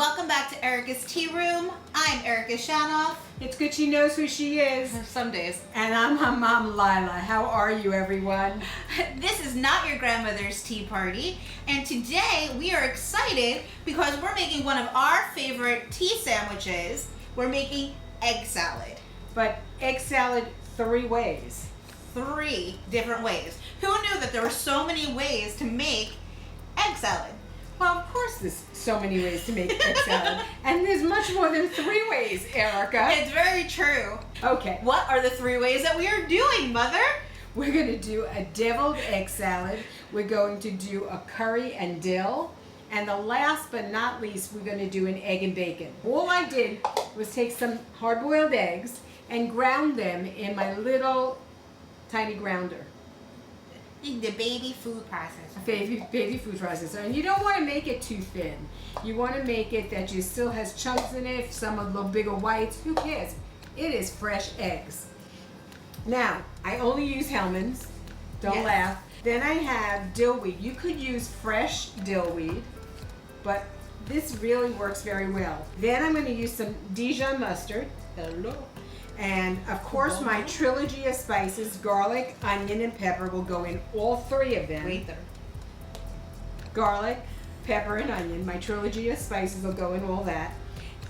welcome back to Erika's Tea Room. I'm Erika Shanoff. It's good she knows who she is. Some days. And I'm her mom, Lila. How are you, everyone? This is not your grandmother's tea party, and today we are excited because we're making one of our favorite tea sandwiches. We're making egg salad. But egg salad 3 ways. 3 different ways. Who knew that there were so many ways to make egg salad? Well, of course there's so many ways to make egg salad. And there's much more than 3 ways, Erika. It's very true. Okay. What are the 3 ways that we are doing, Mother? We're going to do a deviled egg salad. We're going to do a curry and dill. And the last but not least, we're going to do an egg and bacon. All I did was take some hard-boiled eggs and ground them in my little tiny grounder. The baby food processor. Baby food processor. And you don't want to make it too thin. You want to make it that you still has chunks in it, some a little bigger whites. Who cares? It is fresh eggs. Now, I only use Hellmann's. Don't laugh. Then I have dill weed. You could use fresh dill weed, but this really works very well. Then I'm going to use some Dijon mustard. Hello. And of course my trilogy of spices, garlic, onion, and pepper will go in all 3 of them. Wait there. Garlic, pepper, and onion. My trilogy of spices will go in all that.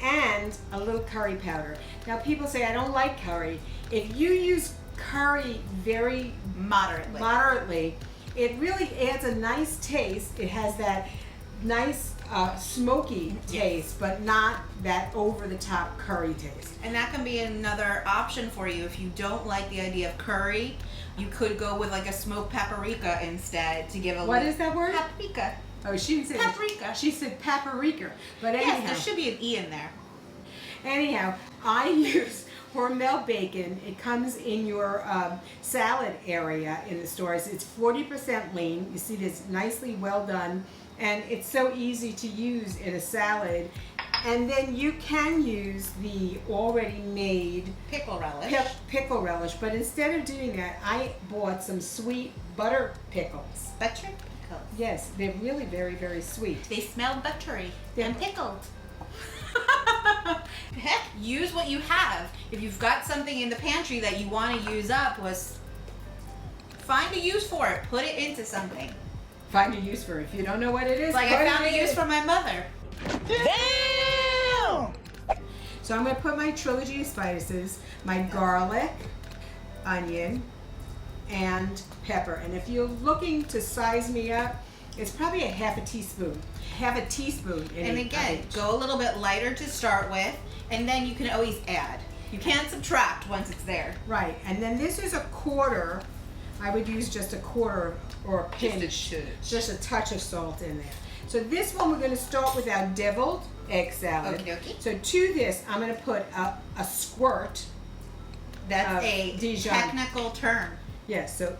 And a little curry powder. Now people say I don't like curry. If you use curry very moderately, it really adds a nice taste. It has that nice smoky taste, but not that over-the-top curry taste. And that can be another option for you if you don't like the idea of curry. You could go with like a smoked paprika instead to give a What is that word? Paprika. Oh, she didn't say Paprika. She said paprika. But anyhow, yes, there should be an E in there. Anyhow, I use Hormel bacon. It comes in your salad area in the stores. It's 40% lean. You see this nicely well done. And it's so easy to use in a salad. And then you can use the already made pickle relish. Pickle relish. But instead of doing that, I bought some sweet butter pickles. Butter pickles. Yes, they're really very, very sweet. They smell buttery and pickled. Heck, use what you have. If you've got something in the pantry that you want to use up, find a use for it. Put it into something. Find a use for it. If you don't know what it is, like I found a use for my mother. Damn! So I'm going to put my trilogy of spices, my garlic, onion, and pepper. And if you're looking to size me up, it's probably a half a teaspoon. Half a teaspoon. And again, go a little bit lighter to start with, and then you can always add. You can't subtract once it's there. Right. And then this is a quarter. I would use just a quarter or a pinch. Just a touch of salt in there. So this one we're going to start with our deviled egg salad. Okay. So to this, I'm going to put a squirt. That's a Dijon. Technical term. Yes, so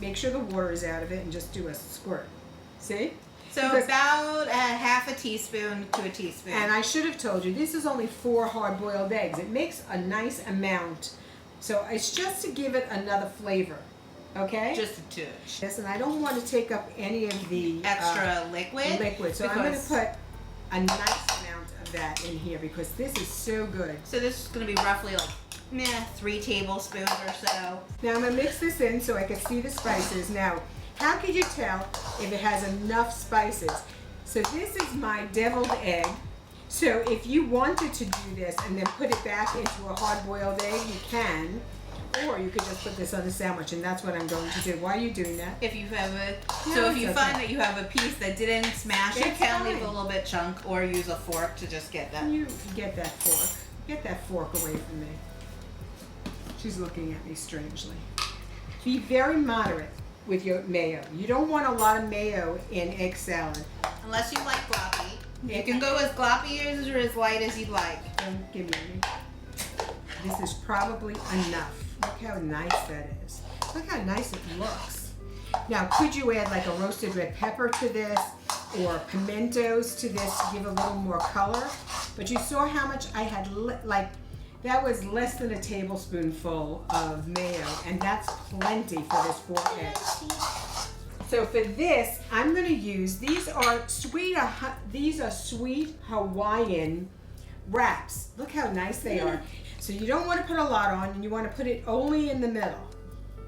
make sure the water is out of it and just do a squirt. See? So about a half a teaspoon to a teaspoon. And I should have told you, this is only 4 hard-boiled eggs. It makes a nice amount. So it's just to give it another flavor. Okay? Just a touch. Yes, and I don't want to take up any of the extra liquid. So I'm going to put a nice amount of that in here because this is so good. So this is going to be roughly like 3 tablespoons or so. Now I'm going to mix this in so I can see the spices. Now, how can you tell if it has enough spices? So this is my deviled egg. So if you wanted to do this and then put it back into a hard-boiled egg, you can. Or you could just put this on a sandwich, and that's what I'm going to do. Why are you doing that? If you have if you find that you have a piece that didn't smash, you can leave a little bit chunk or use a fork to just get that. You get that fork. Get that fork away from me. She's looking at me strangely. Be very moderate with your mayo. You don't want a lot of mayo in egg salad. Unless you like gloppy. You can go as gloppy or as light as you'd like. Don't give me any. This is probably enough. Look how nice that is. Look how nice it looks. Now, could you add like a roasted red pepper to this or pimentos to this to give a little more color? But you saw how much I had, that was less than a tablespoonful of mayo, and that's plenty for this 4 eggs. So for this, I'm going to use, these are sweet Hawaiian wraps. Look how nice they are. So you don't want to put a lot on, and you want to put it only in the middle.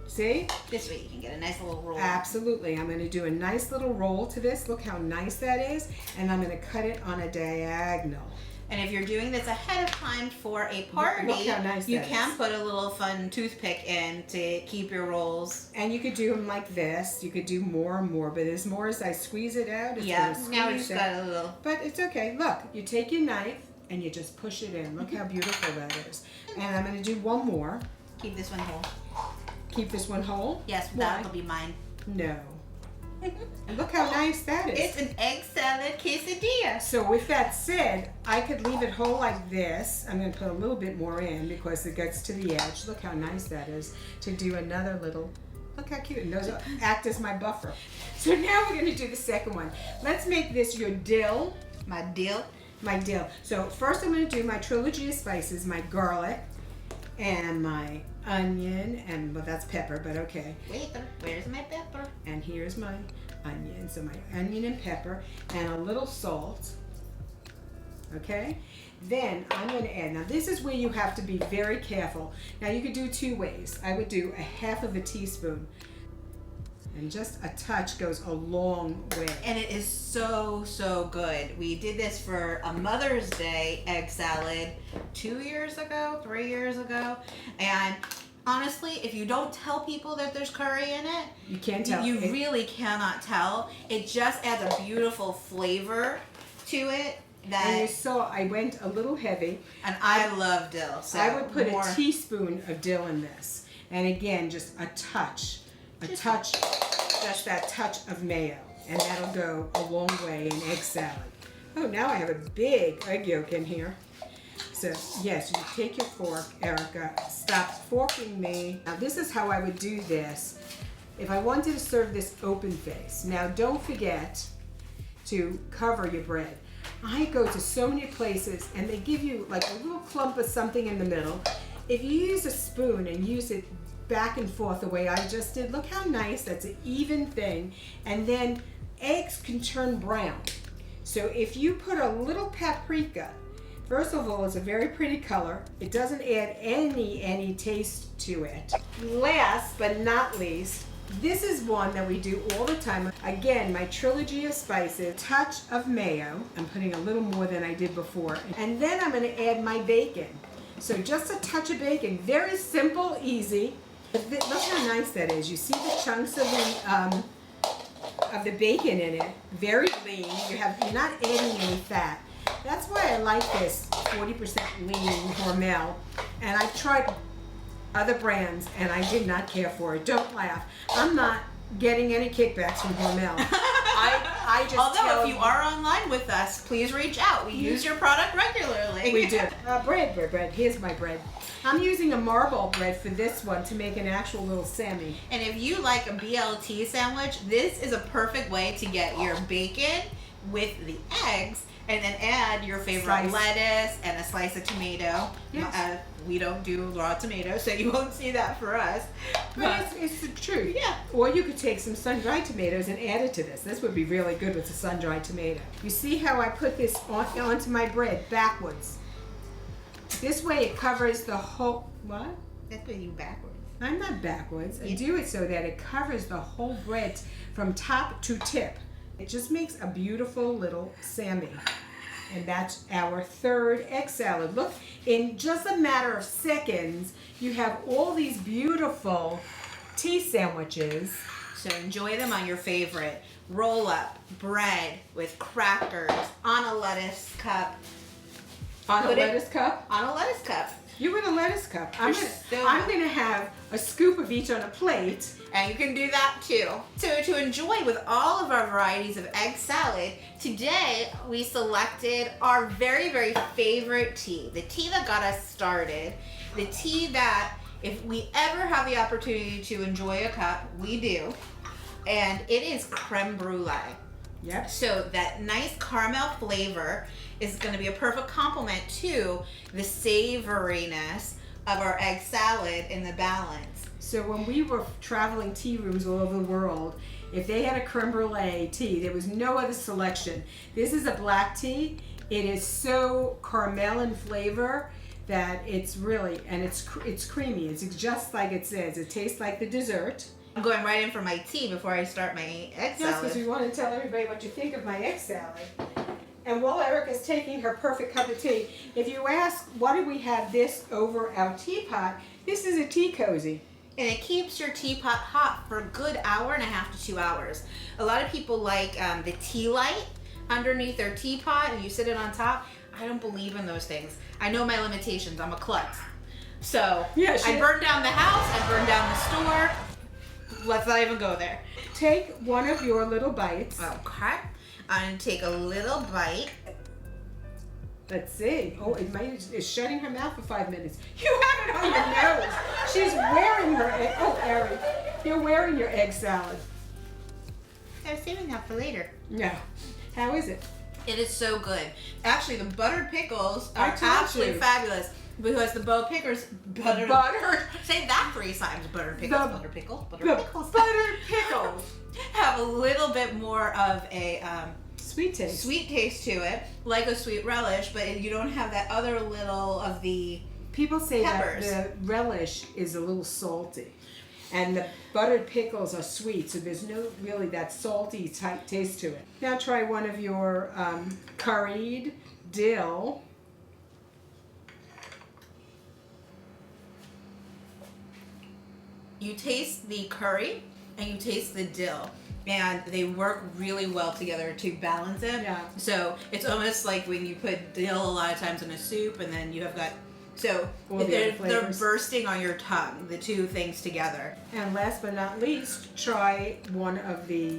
See? This way you can get a nice little roll. Absolutely. I'm going to do a nice little roll to this. Look how nice that is. And I'm going to cut it on a diagonal. And if you're doing this ahead of time for a party, look how nice you that can is. put a little fun toothpick in to keep your rolls. And you could do them like this. You could do more and more, but as more as I squeeze it out, it's Yeah, going to now we squeeze just got a little. But it's okay. Look, you take your knife and you just push it in. Look how beautiful that is. And I'm going to do one more. Keep this one whole. Keep this one whole? Yes, Why? that'll be mine. No. And look how nice that is. It's an egg salad quesadilla. So with that said, I could leave it whole like this. I'm going to put a little bit more in because it gets to the edge. Look how nice that is to do another little, look how cute. And those act as my buffer. So now we're going to do the second one. Let's make this your dill. My dill. My dill. So first I'm going to do my trilogy of spices, my garlic and my onion, and well, that's pepper, but okay. Wait, where's my pepper? And here's my onion. So my onion and pepper and a little salt. Okay? Then I'm going to add, now this is where you have to be very careful. Now you could do two ways. I would do a half of a teaspoon. And just a touch goes a long way. And it is so, so good. We did this for a Mother's Day egg salad 2 years ago, 3 years ago. And honestly, if you don't tell people that there's curry in it, You can't tell. You really cannot tell. It just adds a beautiful flavor to it. And you saw I went a little heavy. And I love dill. So I would put more. a teaspoon of dill in this. And again, just a touch, just that touch of mayo. And that'll go a long way in egg salad. Oh, now I have a big egg yolk in here. So, yes, you take your fork, Erica. Stop forking me. Now, this is how I would do this if I wanted to serve this open face. Now, don't forget to cover your bread. I go to so many places and they give you like a little clump of something in the middle. If you use a spoon and use it back and forth the way I just did, look how nice, that's an even thing. And then eggs can turn brown. So if you put a little paprika, first of all, it's a very pretty color. It doesn't add any taste to it. Last but not least, this is one that we do all the time. Again, my trilogy of spices, touch of mayo. I'm putting a little more than I did before. And then I'm going to add my bacon. So just a touch of bacon. Very simple, easy. Look how nice that is. You see the chunks of the bacon in it. Very lean. You're not adding any fat. That's why I like this 40% lean Hormel. And I've tried other brands and I did not care for it. Don't laugh. I'm not getting any kickbacks from Hormel. I just Although if you are online with us, please reach out. We use your product regularly. We do. Bread. Here's my bread. I'm using a marble bread for this one to make an actual little Sammy. And if you like a BLT sandwich, this is a perfect way to get your bacon with the eggs and then add your favorite lettuce and a slice of tomato. Yes. We don't do raw tomatoes, so you won't see that for us. But it's the truth. Yeah. Or you could take some sun-dried tomatoes and add it to this. This would be really good with a sun-dried tomato. You see how I put this onto my bread backwards? This way it covers the whole, what? That's putting you backwards. I'm not backwards. I do it so that it covers the whole bread from top to tip. It just makes a beautiful little Sammy. And that's our third egg salad. Look, in just a matter of seconds, you have all these beautiful tea sandwiches. So enjoy them on your favorite roll-up bread with crackers on a lettuce cup. On a lettuce cup? On a lettuce cup. You in a lettuce cup. I'm gonna have a scoop of each on a plate. And you can do that too. So to enjoy with all of our varieties of egg salad, today we selected our very, very favorite tea. The tea that got us started. The tea that if we ever have the opportunity to enjoy a cup, we do. And it is creme brulee. Yep. So that nice caramel flavor is going to be a perfect complement to the savoriness of our egg salad in the balance. So when we were traveling tea rooms all over the world, if they had a creme brulee tea, there was no other selection. This is a black tea. It is so caramel in flavor that it's really, and it's creamy. It's just like it says. It tastes like the dessert. I'm going right in for my tea before I start my egg Yes, salad. because we want to tell everybody what you think of my egg salad. And while Erika's taking her perfect cup of tea, if you ask, why do we have this over our teapot? This is a tea cozy. And it keeps your teapot hot for a good hour and a half to 2 hours. A lot of people like the tea light underneath their teapot and you sit it on top. I don't believe in those things. I know my limitations. I'm a klutz. So Yeah, I burned down the house. I burned down the store. Let's not even go there. Take one of your little bites. Okay. I'm going to take a little bite. Let's see. Oh, it's shutting her mouth for 5 minutes. You have it on your nose. She's wearing her egg. Oh, Eric, you're wearing your egg salad. I was saving that for later. Yeah. How is it? It is so good. Actually, the buttered pickles I are told absolutely you. fabulous because the buttered. Say that 3 times. Buttered pickles. Buttered pickles. Buttered pickles. Buttered pickles. Have a little bit more of a Sweet taste. sweet taste to it, like a sweet relish, but you don't have that other little of the People say peppers. that the relish is a little salty. And the buttered pickles are sweet, so there's no really that salty type taste to it. Now try one of your curried dill. You taste the curry and you taste the dill, and they work really well together to balance it. Yeah. So it's almost like when you put dill a lot of times in a soup, and then you have got All the they're other flavors. bursting on your tongue, the two things together. And last but not least, try one of the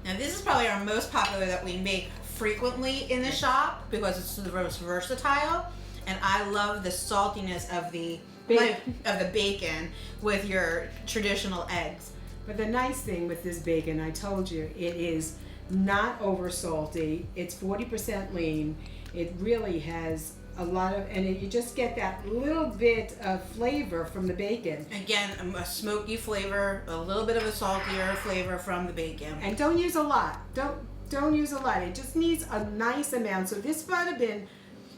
Now this is probably our most popular that we make frequently in the shop because it's the most versatile, and I love the saltiness of the bacon with your traditional eggs. But the nice thing with this bacon, I told you, it is not over salty. It's 40% lean. It really has a lot of, and you just get that little bit of flavor from the bacon. Again, a smoky flavor, a little bit of a saltier flavor from the bacon. And don't use a lot. Don't use a lot. It just needs a nice amount. So this might have been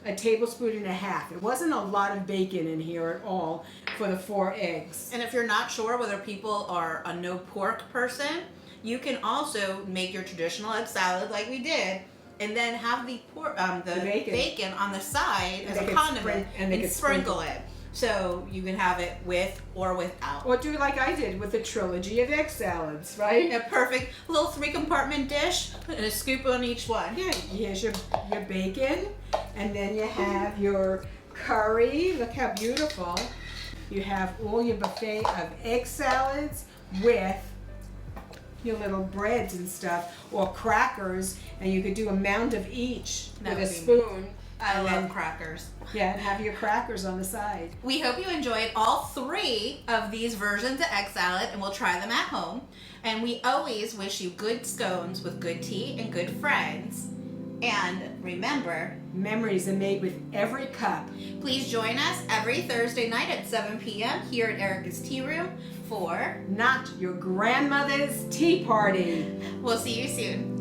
a tablespoon and a half. It wasn't a lot of bacon in here at all for the 4 eggs. And if you're not sure whether people are a no pork person, you can also make your traditional egg salad like we did, and then have the bacon on the side as a condiment and sprinkle it. So you can have it with or without. Or do like I did with the trilogy of egg salads, right? A perfect little 3-compartment dish and a scoop on each one. Yeah, here's your bacon, and then you have your curry. Look how beautiful. You have all your buffet of egg salads with your little breads and stuff, or crackers, and you could do a mound of each with a spoon. I love crackers. Yeah, and have your crackers on the side. We hope you enjoyed all 3 of these versions of egg salad, and we'll try them at home. And we always wish you good scones with good tea and good friends. And remember, memories are made with every cup. Please join us every Thursday night at 7 p.m. here at Erika's Tea Room for Not Your Grandmother's Tea Party. We'll see you soon.